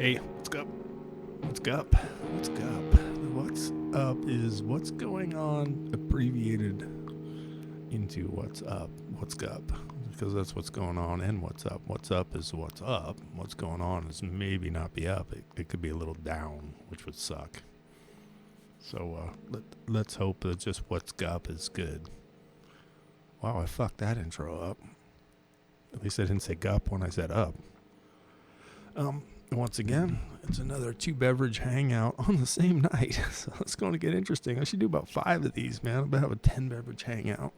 Hey, what's up? What's up? What's up? What's up is what's going on abbreviated into what's up. What's up? Because that's what's going on and what's up. What's up is what's up. What's going on is maybe not be up. It could be a little down, which would suck. So let's hope that just what's up is good. Wow, I fucked that intro up. At least I didn't say gup when I said up. Once again, it's another 2 beverage hangout on the same night. So it's going to get interesting. I should do about 5 of these, man. I'm going to have a 10 beverage hangout.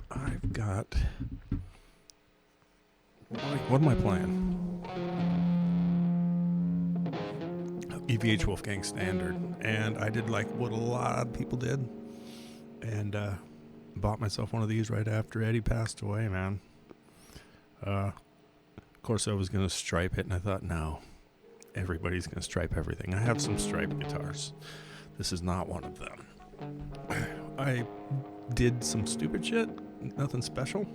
I've got... What am I playing? EVH Wolfgang Standard. And I did like what a lot of people did. And, bought myself one of these right after Eddie passed away, man. Of course, I was going to stripe it, and I thought, no, everybody's going to stripe everything. I have some striped guitars. This is not one of them. I did some stupid shit, nothing special.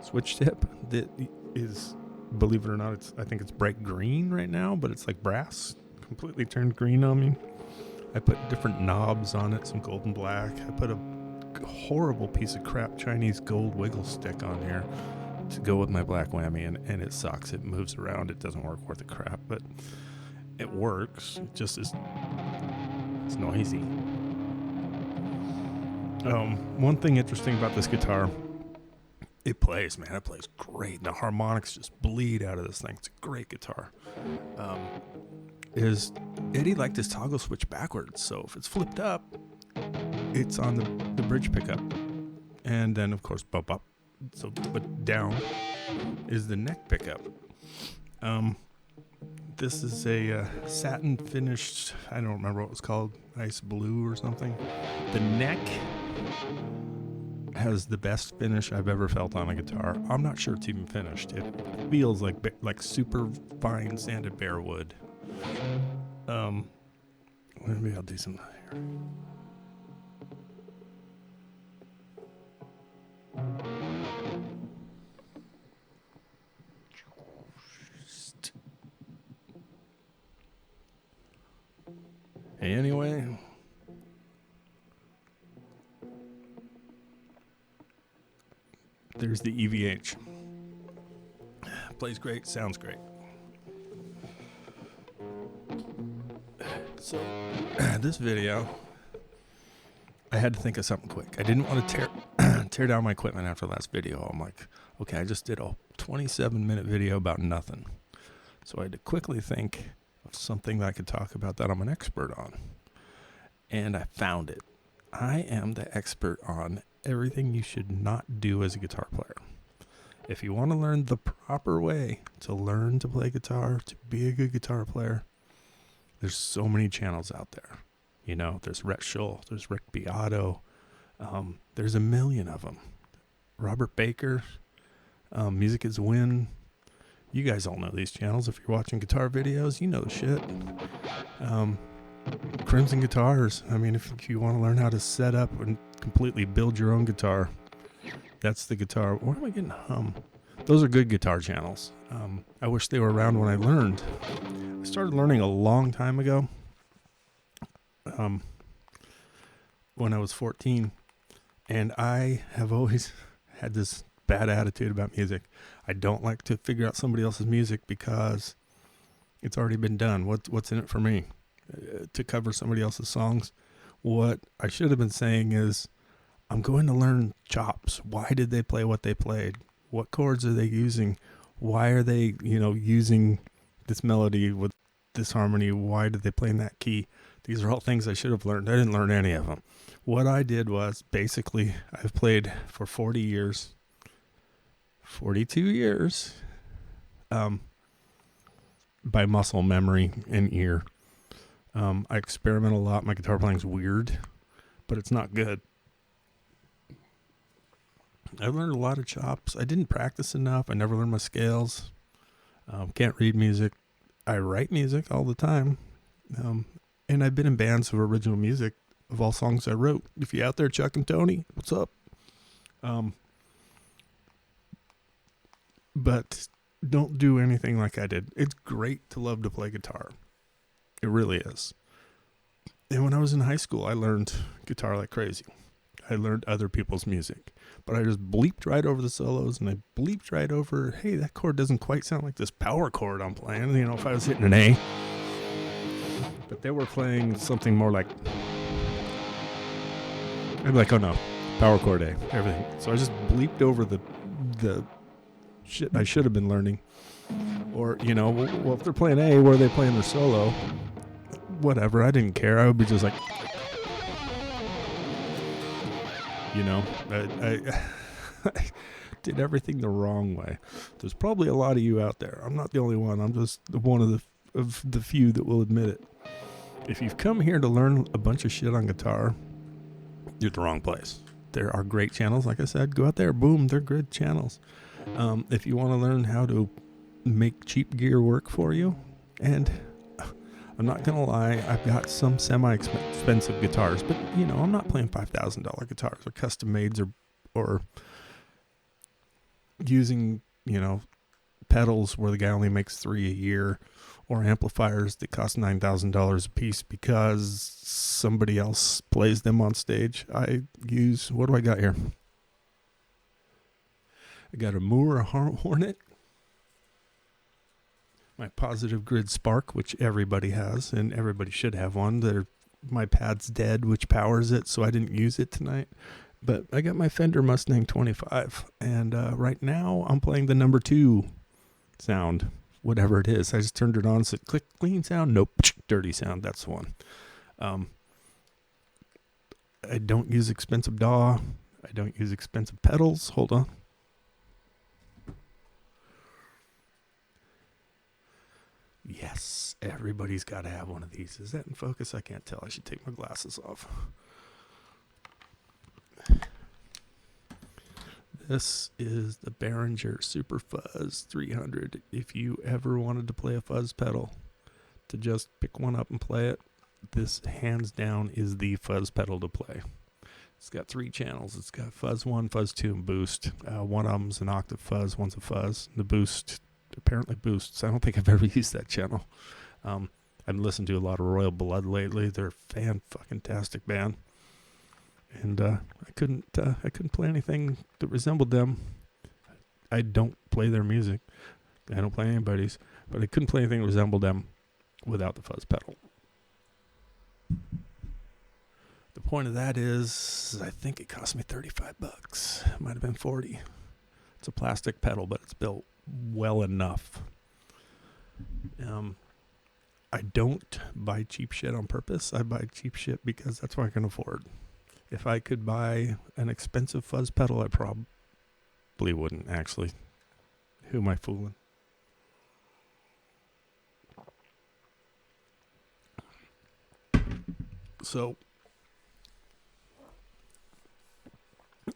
Switch tip that is, believe it or not, I think it's bright green right now, but it's like brass, completely turned green on me. I put different knobs on it, some gold and black. I put a horrible piece of crap Chinese gold wiggle stick on here to go with my black whammy, and it sucks. It moves around. It doesn't work worth a crap, but it works. It just is, it's noisy. One thing interesting about this guitar, it plays, man. It plays great. The harmonics just bleed out of this thing. It's a great guitar. Is Eddie liked his toggle switch backwards, so if it's flipped up, it's on the bridge pickup, and then of course bump up. So, but down is the neck pickup. This is a satin finished. I don't remember what it was called, ice blue or something. The neck has the best finish I've ever felt on a guitar. I'm not sure it's even finished. It feels like super fine sanded bare wood. Maybe I'll do some here. Anyway, there's the EVH. Plays great, sounds great. So, this video, I had to think of something quick. I didn't want to tear down my equipment after the last video. I'm like, okay, I just did a 27-minute video about nothing. So I had to quickly think of something that I could talk about that I'm an expert on. And I found it. I am the expert on everything you should not do as a guitar player. If you want to learn the proper way to learn to play guitar, to be a good guitar player, there's so many channels out there. You know, there's Rhett Shull, there's Rick Beato, there's a million of them. Robert Baker, Music is Win. You guys all know these channels. If you're watching guitar videos, you know the shit. Crimson Guitars. I mean, if you want to learn how to set up and completely build your own guitar, that's the guitar. Why am I getting hum? Those are good guitar channels. I wish they were around when I learned. I started learning a long time ago. When I was 14, and I have always had this bad attitude about music. I don't like to figure out somebody else's music because it's already been done. What's in it for me? To cover somebody else's songs? What I should have been saying is, I'm going to learn chops. Why did they play what they played? What chords are they using? Why are they, using this melody with this harmony? Why did they play in that key? These are all things I should have learned. I didn't learn any of them. What I did was, basically, I've played for 40 years, 42 years, by muscle memory and ear. I experiment a lot. My guitar playing's weird, but it's not good. I learned a lot of chops. I didn't practice enough. I never learned my scales. Can't read music. I write music all the time. And I've been in bands of original music of all songs I wrote. If you're out there, Chuck and Tony, what's up? But don't do anything like I did. It's great to love to play guitar. It really is. And when I was in high school, I learned guitar like crazy. I learned other people's music. But I just bleeped right over the solos, and I bleeped right over, hey, that chord doesn't quite sound like this power chord I'm playing. You know, if I was hitting an A. But they were playing something more like, I'd be like, oh no, power chord A, everything. So I just bleeped over the shit I should have been learning. Or, you know, well, if they're playing A, where are they playing their solo? Whatever, I didn't care. I would be just like, you know, I did everything the wrong way. There's probably a lot of you out there. I'm not the only one. I'm just one of the few that will admit it. If you've come here to learn a bunch of shit on guitar, you're at the wrong place. There are great channels. Like I said, go out there. Boom, they're good channels. If you want to learn how to make cheap gear work for you, and I'm not going to lie, I've got some semi-expensive guitars, but, you know, I'm not playing $5,000 guitars or custom mades or using, you know, pedals where the guy only makes 3 a year, or amplifiers that cost $9,000 a piece because somebody else plays them on stage. I use, what do I got here? I got a Moore Hornet, my Positive Grid Spark, which everybody has, and everybody should have one. My pad's dead, which powers it, so I didn't use it tonight. But I got my Fender Mustang 25, and right now I'm playing the number 2 sound, whatever it is. I just turned it on, said click, clean sound, nope, dirty sound, that's the one. I don't use expensive DAW. I don't use expensive pedals. Hold on. Yes, everybody's got to have one of these. Is that in focus? I can't tell. I should take my glasses off. This is the Behringer Super Fuzz 300. If you ever wanted to play a fuzz pedal, to just pick one up and play it, this hands down is the fuzz pedal to play. It's got 3 channels. It's got fuzz 1, fuzz 2, and boost. One of them's an octave fuzz, one's a fuzz. The boost apparently boosts. I don't think I've ever used that channel. I've listened to a lot of Royal Blood lately. They're a fan-fucking-tastic band. And I couldn't play anything that resembled them. I don't play their music. I don't play anybody's. But I couldn't play anything that resembled them without the fuzz pedal. The point of that is, I think it cost me $35. It might have been 40. It's a plastic pedal, but it's built well enough. I don't buy cheap shit on purpose. I buy cheap shit because that's what I can afford. If I could buy an expensive fuzz pedal, I probably wouldn't, actually. Who am I fooling? So,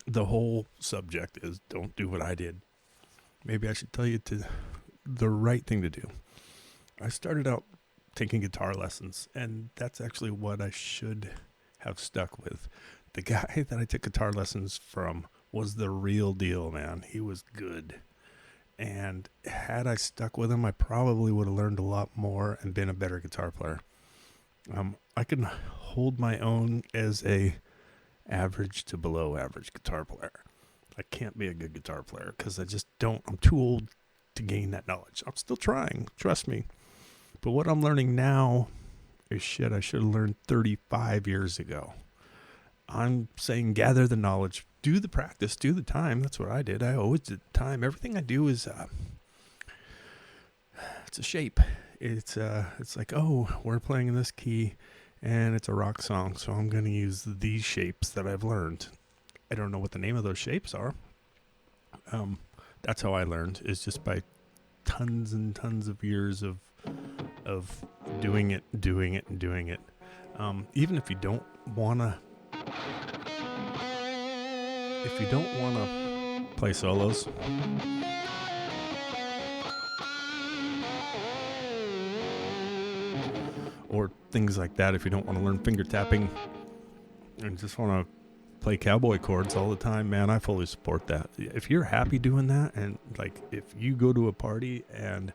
the whole subject is don't do what I did. Maybe I should tell you the right thing to do. I started out taking guitar lessons, and that's actually what I should have stuck with. The guy that I took guitar lessons from was the real deal, man. He was good. And had I stuck with him, I probably would have learned a lot more and been a better guitar player. I can hold my own as a average to below average guitar player. I can't be a good guitar player because I just don't. I'm too old to gain that knowledge. I'm still trying, trust me. But what I'm learning now is shit I should have learned 35 years ago. I'm saying gather the knowledge, do the practice, do the time. That's what I did. I always did time. Everything I do is it's a shape. It's like, oh, we're playing in this key and it's a rock song, so I'm going to use these shapes that I've learned. I don't know what the name of those shapes are. That's how I learned, is just by tons and tons of years of doing it. Even if you don't wanna play solos, or things like that, if you don't want to learn finger tapping and just want to play cowboy chords all the time, man, I fully support that. If you're happy doing that, and like if you go to a party and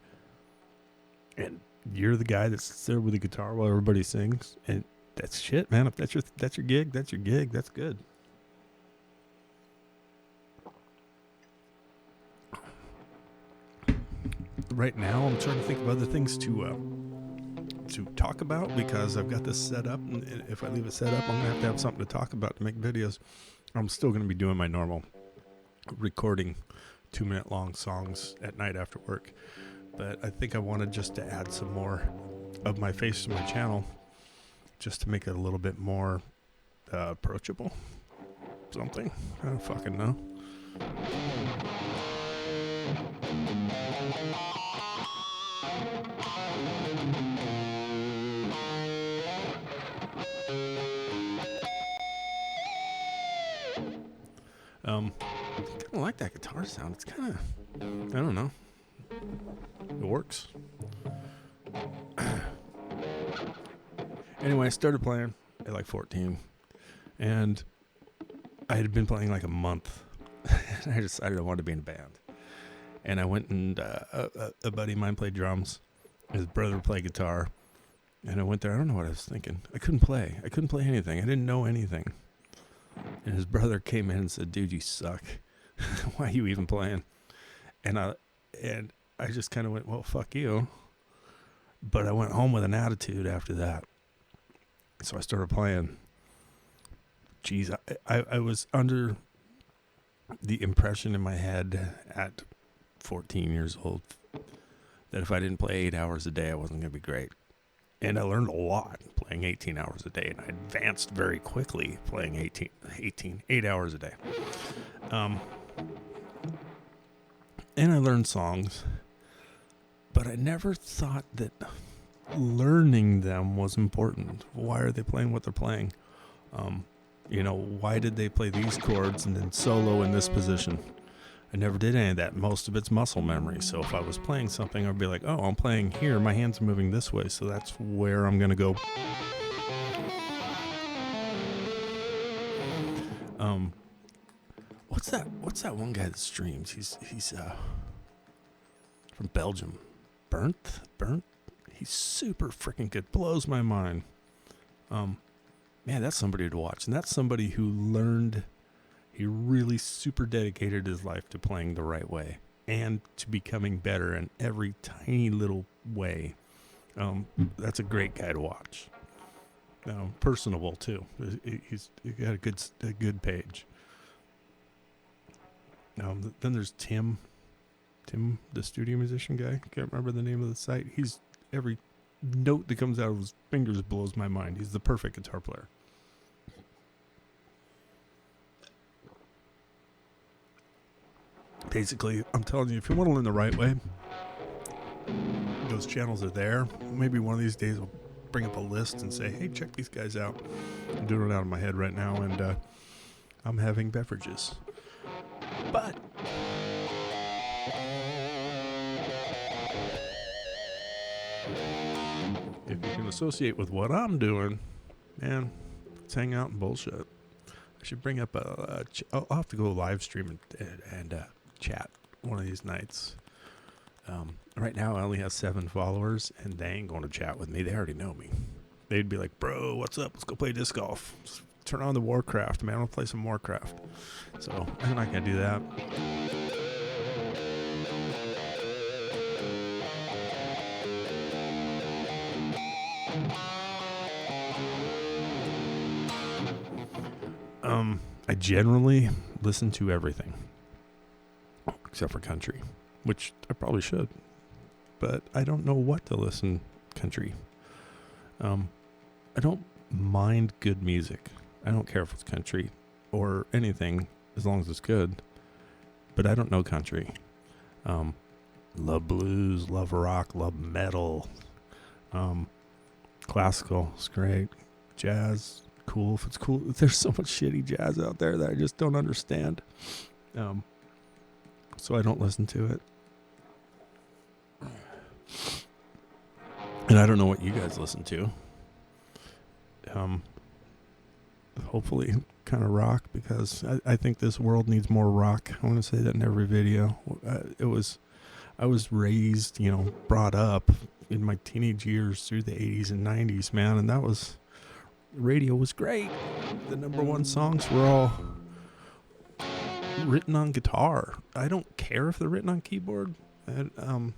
you're the guy that sits there with a guitar while everybody sings, and that's shit, man. If that's your gig, that's your gig. That's good. Right now, I'm trying to think of other things to talk about, because I've got this set up, and if I leave it set up, I'm gonna have something to talk about to make videos. I'm still gonna be doing my normal recording 2-minute long songs at night after work, but I think I wanted just to add some more of my face to my channel, just to make it a little bit more approachable. Something, I don't fucking know. I kind of like that guitar sound. It's kind of, I don't know. It works. Anyway, I started playing at like 14, and I had been playing like a month. And I decided I wanted to be in a band. And I went and a buddy of mine played drums. His brother played guitar. And I went there. I don't know what I was thinking. I couldn't play. I couldn't play anything. I didn't know anything. And his brother came in and said, "Dude, you suck. Why are you even playing?" And I just kind of went, "Well, fuck you." But I went home with an attitude after that. So I started playing. Geez, I was under the impression in my head at 14 years old that if I didn't play 8 hours a day, I wasn't going to be great. And I learned a lot playing 18 hours a day, and I advanced very quickly playing 8 hours a day. And I learned songs, but I never thought that learning them was important. Why are they playing what they're playing? Why did they play these chords and then solo in this position? I never did any of that. Most of it's muscle memory. So if I was playing something, I'd be like, oh, I'm playing here. My hands are moving this way, so that's where I'm going to go. What's that one guy that streams? He's from Belgium. Burnt? He's super freaking good. Blows my mind. Man, that's somebody to watch. And that's somebody who learned, he really super dedicated his life to playing the right way and to becoming better in every tiny little way. That's a great guy to watch. Personable too. He's got a good page. Then there's Tim, the studio musician guy. Can't remember the name of the site. He's every note that comes out of his fingers blows my mind. He's the perfect guitar player. Basically, I'm telling you, if you want to learn the right way, those channels are there. Maybe one of these days I'll bring up a list and say, hey, check these guys out. I'm doing it out of my head right now, and I'm having beverages. But if you can associate with what I'm doing, man, let's hang out and bullshit. I should bring up I'll have to go live stream and chat one of these nights. Right now I only have 7 followers, and they ain't going to chat with me. They already know me. They'd be like, bro, what's up? Let's go play disc golf. Let's turn on the Warcraft, man. I'll play some Warcraft. So I'm not going to do that. I generally listen to everything except for country, which I probably should, but I don't know what to listen country. I don't mind good music. I don't care if it's country or anything as long as it's good, but I don't know country. Love blues, love rock, love metal, classical, it's great. Jazz, cool if it's cool. There's so much shitty jazz out there that I just don't understand. So I don't listen to it. And I don't know what you guys listen to. hopefully kind of rock, because I think this world needs more rock. I want to say that in every video. I was raised, brought up in my teenage years through the 80s and 90s, man, and radio was great. The number one songs were all written on guitar. I don't care if they're written on keyboard. Written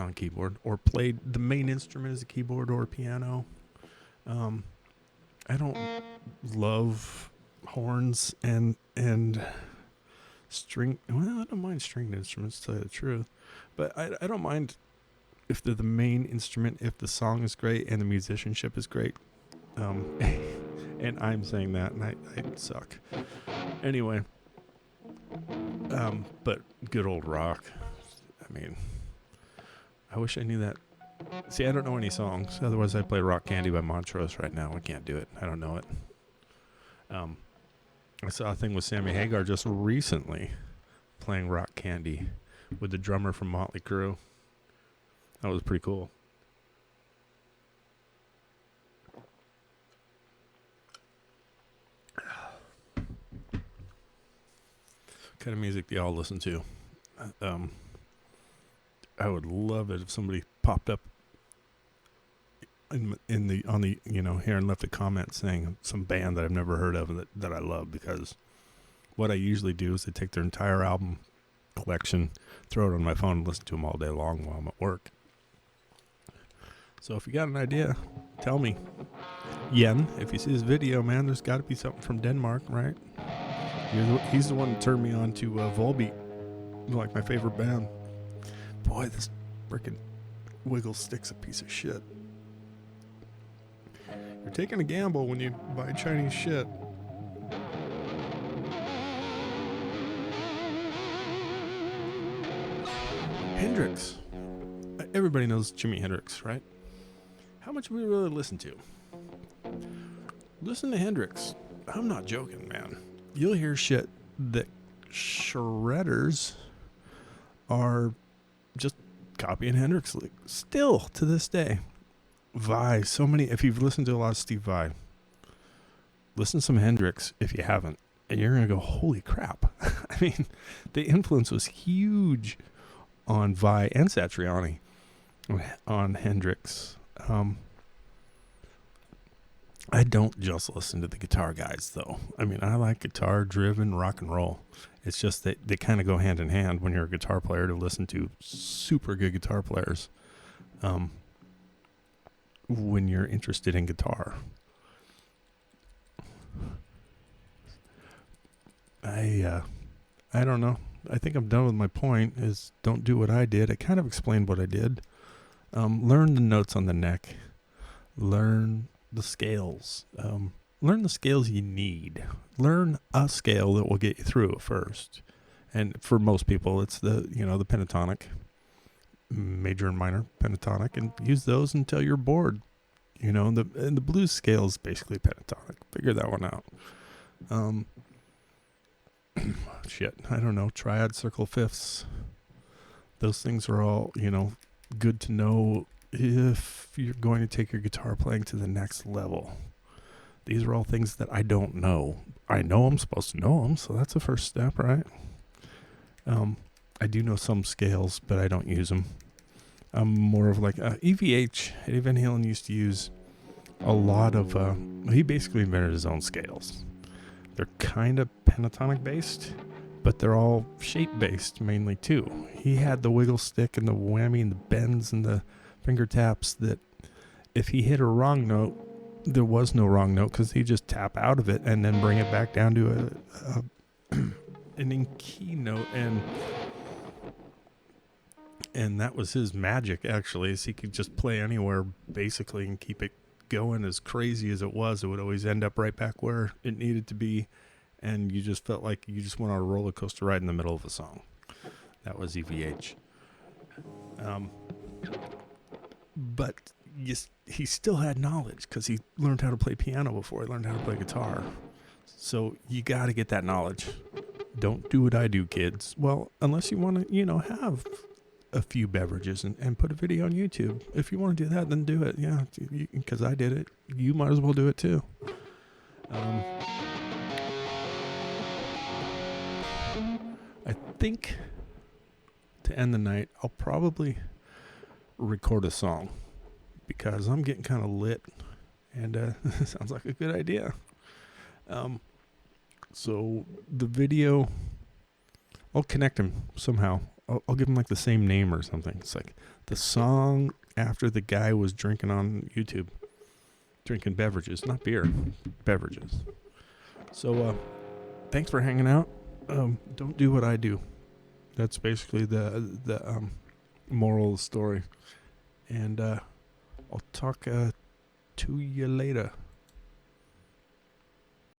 on keyboard or played, the main instrument is a keyboard or a piano. I don't love horns and string. Well, I don't mind stringed instruments, to tell you the truth, but I don't mind if they're the main instrument, if the song is great and the musicianship is great. And I'm saying that, and I suck. Anyway, but good old rock. I mean, I wish I knew that. See, I don't know any songs. Otherwise, I'd play Rock Candy by Montrose right now. I can't do it. I don't know it. I saw a thing with Sammy Hagar just recently playing Rock Candy with the drummer from Motley Crue. That was pretty cool. What kind of music do y'all listen to? I would love it if somebody popped up on the here and left a comment saying some band that I've never heard of that I love, because what I usually do is I take their entire album collection, throw it on my phone, and listen to them all day long while I'm at work. So if you got an idea, tell me. Yen, if you see this video, man, there's got to be something from Denmark, right? He's the one that turned me on to Volbeat, like my favorite band. Boy, this frickin' Wiggle Stick's a piece of shit. You're taking a gamble when you buy Chinese shit. Hendrix. Everybody knows Jimi Hendrix, right? How much do we really listen to? Listen to Hendrix. I'm not joking, man. You'll hear shit that shredders are just copying Hendrix still to this day. Vai, so many. If you've listened to a lot of Steve Vai, listen to some Hendrix if you haven't, and you're gonna go, holy crap. I mean, the influence was huge on Vai and Satriani on Hendrix. I don't just listen to the guitar guys, though. I mean, I like guitar-driven rock and roll. It's just that they kind of go hand in hand when you're a guitar player to listen to super good guitar players. When you're interested in guitar. I don't know. I think I'm done with my point, is don't do what I did. I kind of explained what I did. Learn the notes on the neck. Learn the scales. Learn the scales you need. Learn a scale that will get you through at first. And for most people, it's the pentatonic, major and minor pentatonic, and use those until you're bored. And the blues scale is basically pentatonic. Figure that one out. Shit, I don't know. Triad, circle, fifths. Those things are all, good to know if you're going to take your guitar playing to the next level. These are all things that I don't know. I know I'm supposed to know them, so that's the first step, right? I do know some scales, but I don't use them. I'm more of like EVH. Eddie Van Halen used to use a lot of. He basically invented his own scales. They're kind of pentatonic based, but they're all shape based mainly too. He had the wiggle stick and the whammy and the bends and the finger taps that if he hit a wrong note, there was no wrong note because he'd just tap out of it and then bring it back down to an in key note, and that was his magic, actually, is he could just play anywhere basically and keep it going. As crazy as it was, it would always end up right back where it needed to be, and you just felt like you just went on a roller coaster ride in the middle of a song. That was EVH. But he still had knowledge because he learned how to play piano before he learned how to play guitar. So you got to get that knowledge. Don't do what I do, kids. Well, unless you want to, have a few beverages and put a video on YouTube. If you want to do that, then do it. Yeah, because I did it. You might as well do it too. Um, I think to end the night, I'll probably record a song because I'm getting kind of lit, and sounds like a good idea. So the video, I'll connect him somehow. I'll give him like the same name or something. It's like the song after the guy was drinking on YouTube, drinking beverages, not beer, beverages. So thanks for hanging out. Don't do what I do. That's basically the moral of the story. And I'll talk to you later.